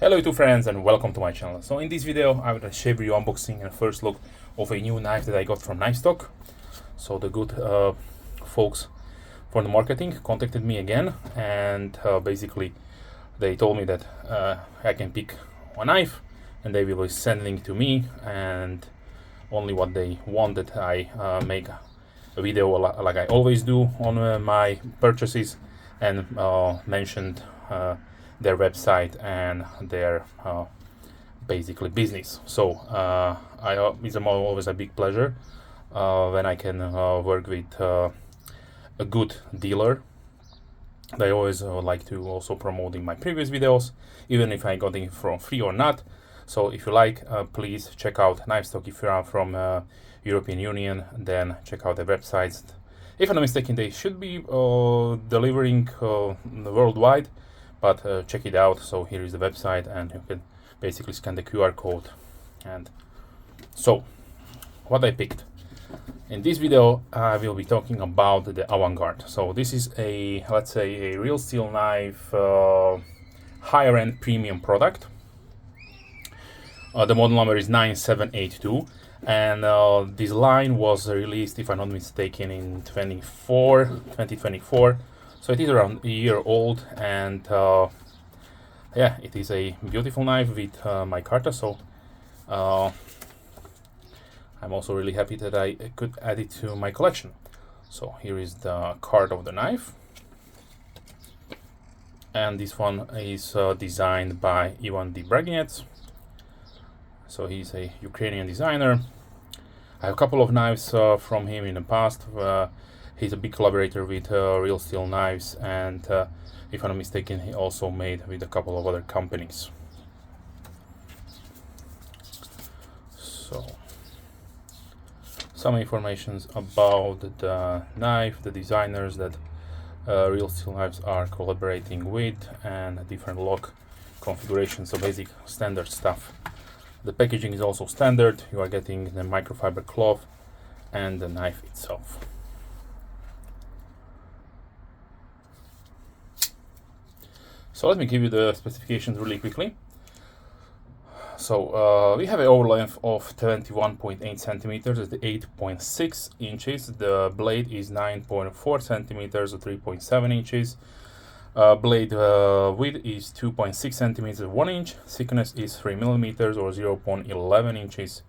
Hello YouTube friends and welcome to my channel. So in this video I will share with you unboxing and first look of a new knife that I got from Knife Stock. So the good folks for the marketing contacted me again and basically they told me that I can pick a knife and they will be sending to me, and only what they want that I make a video like I always do on my purchases and mentioned their website and their basically business. So it's always a big pleasure when I can work with a good dealer. They always like to also promoting my previous videos, even if I got it from free or not. So if you like, please check out Knife Stock. If you are from European Union, then check out their websites. If I'm not mistaken, they should be delivering worldwide, but check it out. So here is the website and you can basically scan the QR code. And so what I picked in this video, I will be talking about the Avangard. So this is a, let's say, a real steel knife, higher end premium product. The model number is 9782 and this line was released, if I'm not mistaken, in 2024. So it is around a year old, and yeah, it is a beautiful knife with Micarta. So I'm also really happy that I could add it to my collection. So here is the card of the knife, and this one is designed by Braginets. So he's a Ukrainian designer. I have a couple of knives from him in the past. He's a big collaborator with Real Steel Knives, and if I'm not mistaken, he also made with a couple of other companies. So some information about the knife, the designers that Real Steel Knives are collaborating with, and different lock configurations, so basic standard stuff. The packaging is also standard. You are getting the microfiber cloth and the knife itself. So let me give you the specifications really quickly. So we have an overlength of 21.8 centimeters at 8.6 inches. The blade is 9.4 centimeters or 3.7 inches. Blade width is 2.6 centimeters, 1 inch. Thickness is 3 millimeters or 0.11 inches.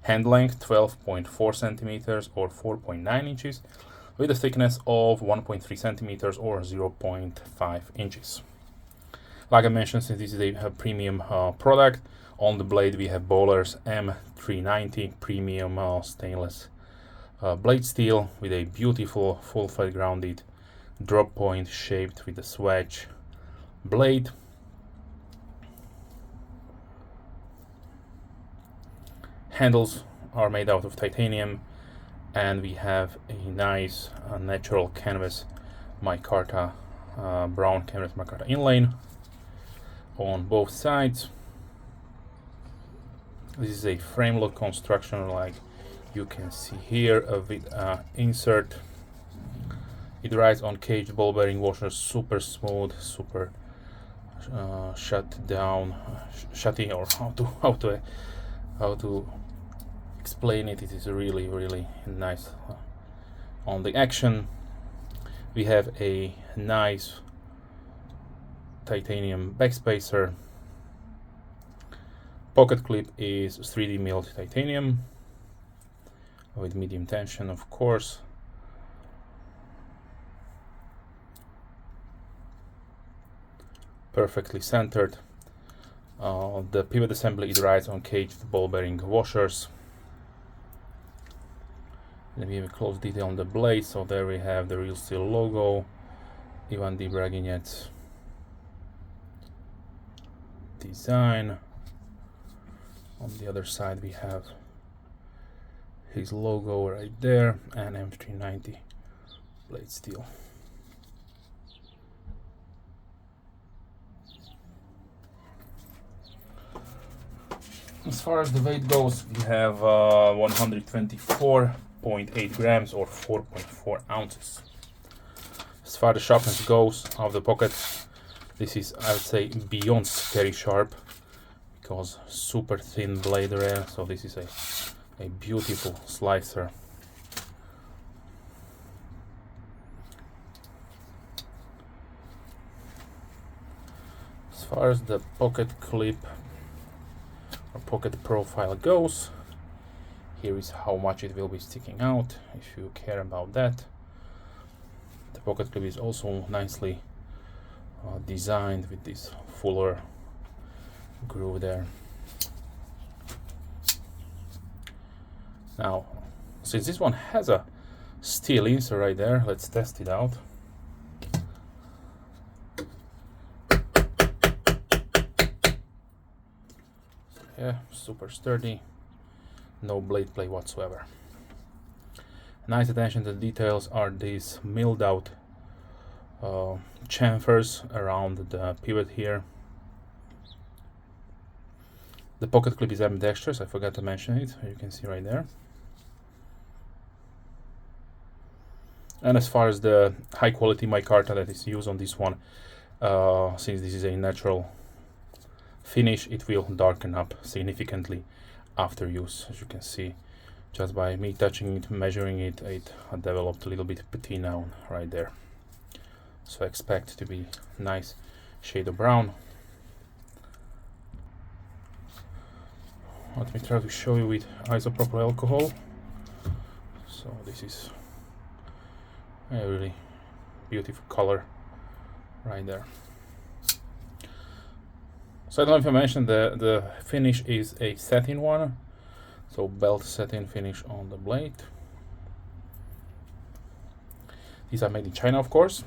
Hand length 12.4 centimeters or 4.9 inches, with a thickness of 1.3 centimeters or 0.5 inches. Like I mentioned, since this is a premium product, on the blade we have Bohler's M390 premium stainless blade steel with a beautiful full flat grounded drop point shaped with a swatch blade. Handles are made out of titanium, and we have a nice natural canvas micarta, brown canvas micarta inlay on both sides. This is a frame lock construction, like you can see here, with insert. It rides on caged ball bearing washers, super smooth, super shutty, or how to explain it. It is really nice. On the action, we have a nice titanium backspacer. Pocket clip is 3D milled titanium with medium tension, of course. Perfectly centered. The pivot assembly is rides on caged ball bearing washers. Let me have a close detail on the blade. So there we have the Real Steel logo, Braginets design. On the other side we have his logo right there, and M390 blade steel. As far as the weight goes, we have 124.8 grams or 4.4 ounces. As far as the sharpness goes of the pocket, this is, I would say, beyond scary sharp. because super thin blade there. So this is a beautiful slicer. As far as the pocket clip or pocket profile goes, here is how much it will be sticking out if you care about that. The pocket clip is also nicely designed with this fuller groove there. Now, since this one has a steel insert right there, let's test it out. Yeah, super sturdy, no blade play whatsoever. Nice attention to the details are these milled out chamfers around the pivot here. The pocket clip is ambidextrous, I forgot to mention it, you can see right there. And as far as the high quality micarta that is used on this one, since this is a natural finish, it will darken up significantly after use. As you can see, just by me touching it, measuring it, it developed a little bit patina right there. So expect to be nice shade of brown. Let me try to show you with isopropyl alcohol. So this is a really beautiful color right there. So I don't know if I mentioned the finish is a satin one, so belt satin finish on the blade. These are made in China, of course.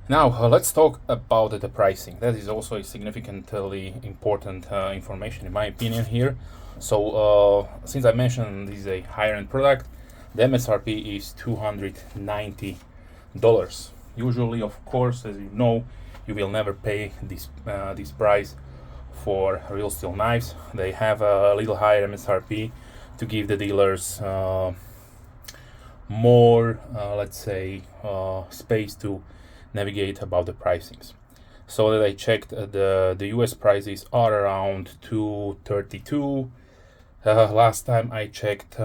Now let's talk about the pricing. That is also a significantly important information in my opinion here. So since I mentioned this is a higher end product, the MSRP is $290. Usually, of course, as you know, you will never pay this price for real steel knives. They have a little higher MSRP to give the dealers more, let's say, space to navigate about the pricings. So that I checked, the US prices are around $232. Last time I checked,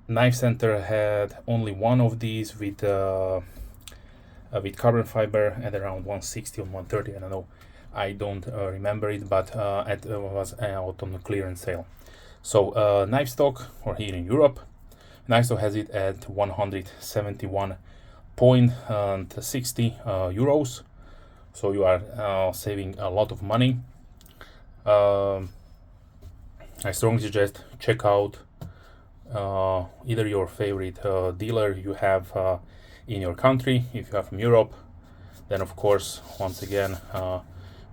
Knife Center had only one of these with carbon fiber at around 160 or 130. I don't know, I don't remember it, but it was out on a clearance sale. So Knife Stock, or here in Europe, Knife Stock has it at 171.60 euros. So you are saving a lot of money. I strongly suggest check out either your favorite dealer you have in your country. If you are from Europe, then of course, once again,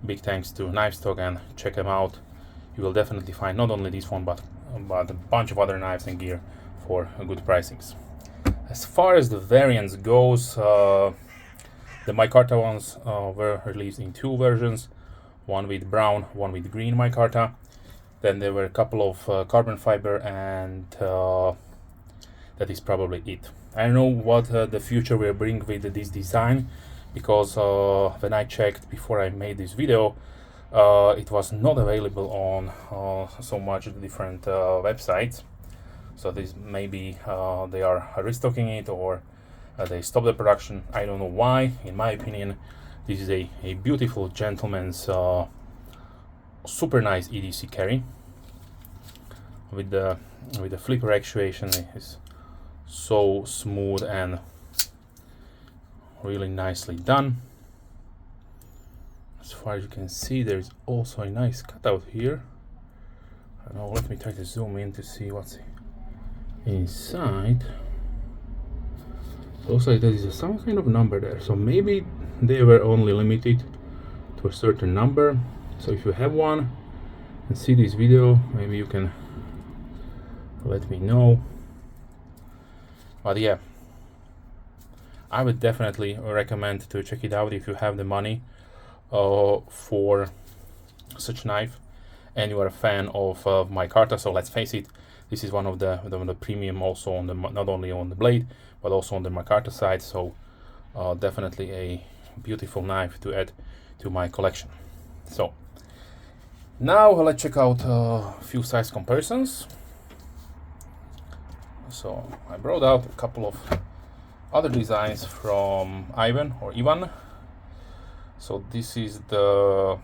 big thanks to Knife Stock, and check them out. You will definitely find not only this one, but a bunch of other knives and gear for good pricings. As far as the variants goes, the micarta ones were released in two versions, one with brown, one with green micarta. Then there were a couple of carbon fiber, and that is probably it. I don't know what the future will bring with this design, because when I checked before I made this video, it was not available on so much different websites. So this maybe they are restocking it, or they stopped the production. I don't know why. In my opinion, this is a beautiful gentleman's super nice EDC carry with the flipper actuation. It is so smooth and really nicely done. As far as you can see, there is also a nice cutout here. I don't know, let me try to zoom in to see what's inside. It looks like there is some kind of number there, so maybe they were only limited to a certain number. So if you have one and see this video, maybe you can let me know. But yeah, I would definitely recommend to check it out if you have the money for such knife and you are a fan of micarta. So let's face it, this is one of the premium, also on the, not only on the blade but also on the micarta side. So definitely a beautiful knife to add to my collection. So now let's check out a few size comparisons. So I brought out a couple of other designs from Ivan. So this is the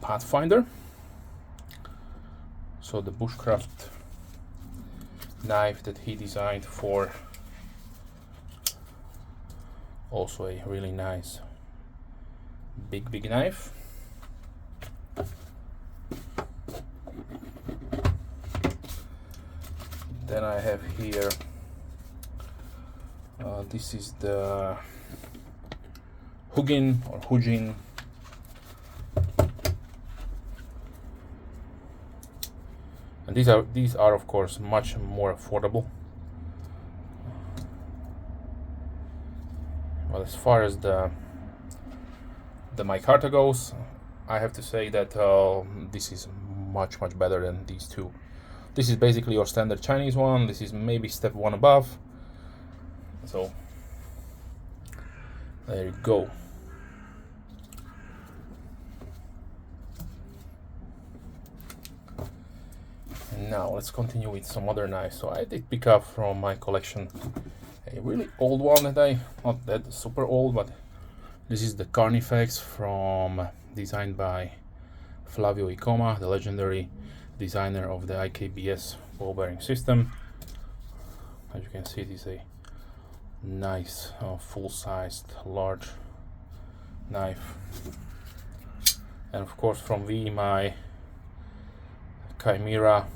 Pathfinder. So the bushcraft knife that he designed for, also a really nice big knife. Then I have here, this is the Hujin, and these are of course much more affordable. Well, as far as the Micarta goes, I have to say that this is much better than these two. This is basically your standard Chinese one. This is maybe step one above. So there you go. And now let's continue with some other knives. So I did pick up from my collection a really old one that not that super old, but this is the Carnifex designed by Flavio Icoma, the legendary designer of the IKBS ball bearing system. As you can see, it is a nice full-sized large knife. And of course from V, my Chimera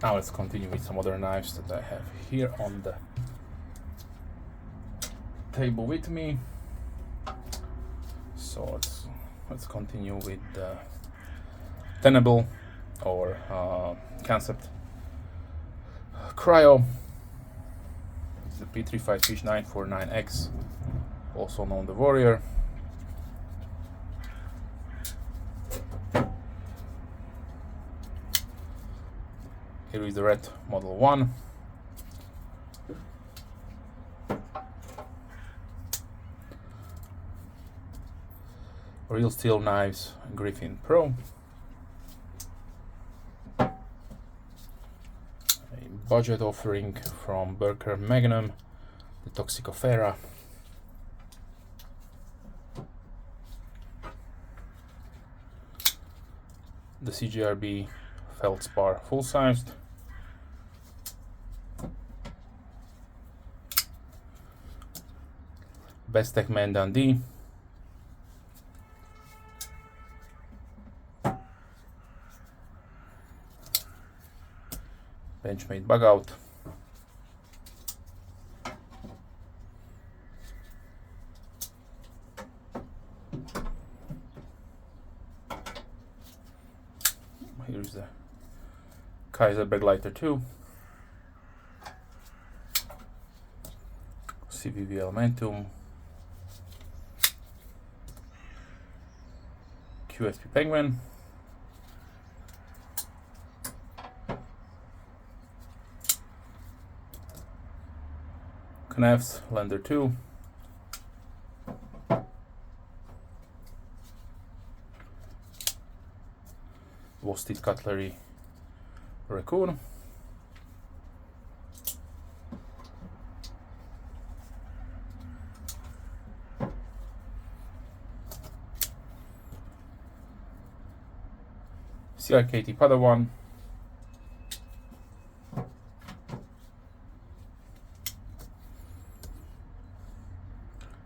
Now let's continue with some other knives that I have here on the table with me. So let's continue with the Tenable or concept Cryo. It's the P35 Fish 949X, also known the Warrior. Here is the red Model 1. Real Steel Knives Griffin Pro. A budget offering from Berker Magnum, the Toxicofera. The CGRB Feldspar full-sized. Bestech Man Dundee. Benchmade Bug Out. Here's the Kaiser Bergleiter 2. CVV Elementum. QSP Penguin. Knefs Lender 2. Worsted Cutlery Raccoon. CRKT Padawan.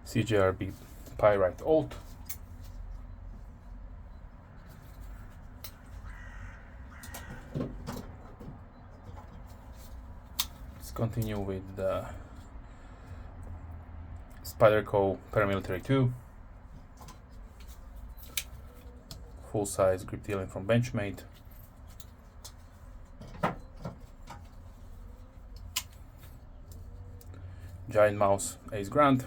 CJRB Pyrite Alt. Let's continue with the Spyderco Paramilitary 2. Full-size grip dealing from Benchmade. Giant Mouse Ace Grant.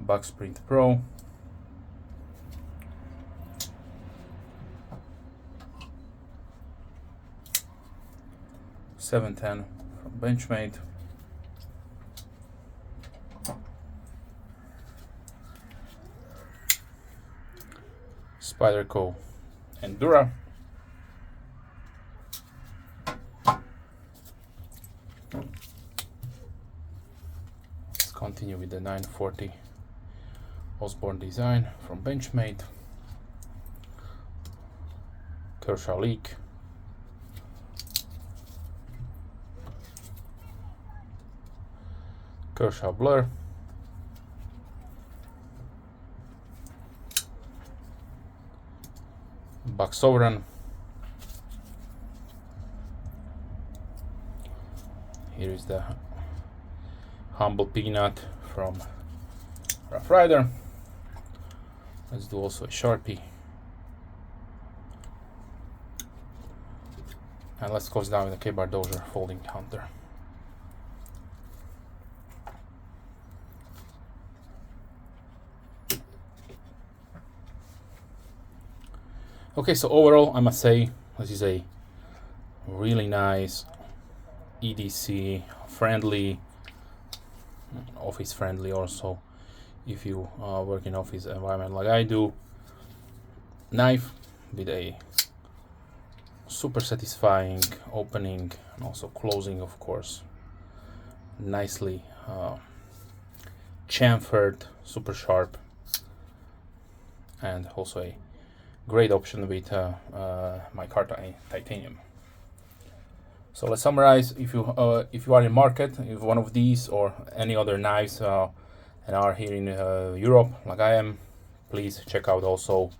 Box Print Pro. $710 from Benchmade. Spyderco Endura. Let's continue with the 940 Osborne design from Benchmade. Kershaw Leak. Kershaw Blur. Buck Sovereign. Here is the Humble Peanut from Rough Rider. Let's do also a Sharpie. And let's close down with the K-Bar Dozier Folding Hunter. Okay, so overall, I must say this is a really nice EDC friendly, office friendly also, if you work in office environment like I do, knife with a super satisfying opening and also closing, of course, nicely chamfered, super sharp, and also a great option with Micarta titanium. So let's summarize. If you are in market, if one of these or any other knives and are here in Europe like I am, please check out also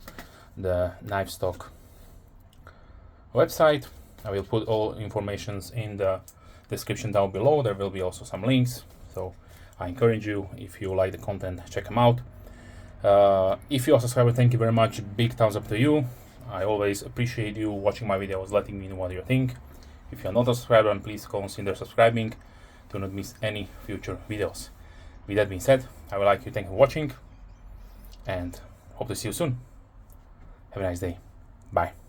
the Knife Stock website. I will put all informations in the description down below. There will be also some links, so I encourage you, if you like the content, check them out. If you are a subscriber, thank you very much. Big thumbs up to you. I always appreciate you watching my videos, letting me know what you think. If you are not a subscriber, please consider subscribing to not miss any future videos. With that being said, I would like to thank you for watching and hope to see you soon. Have a nice day. Bye.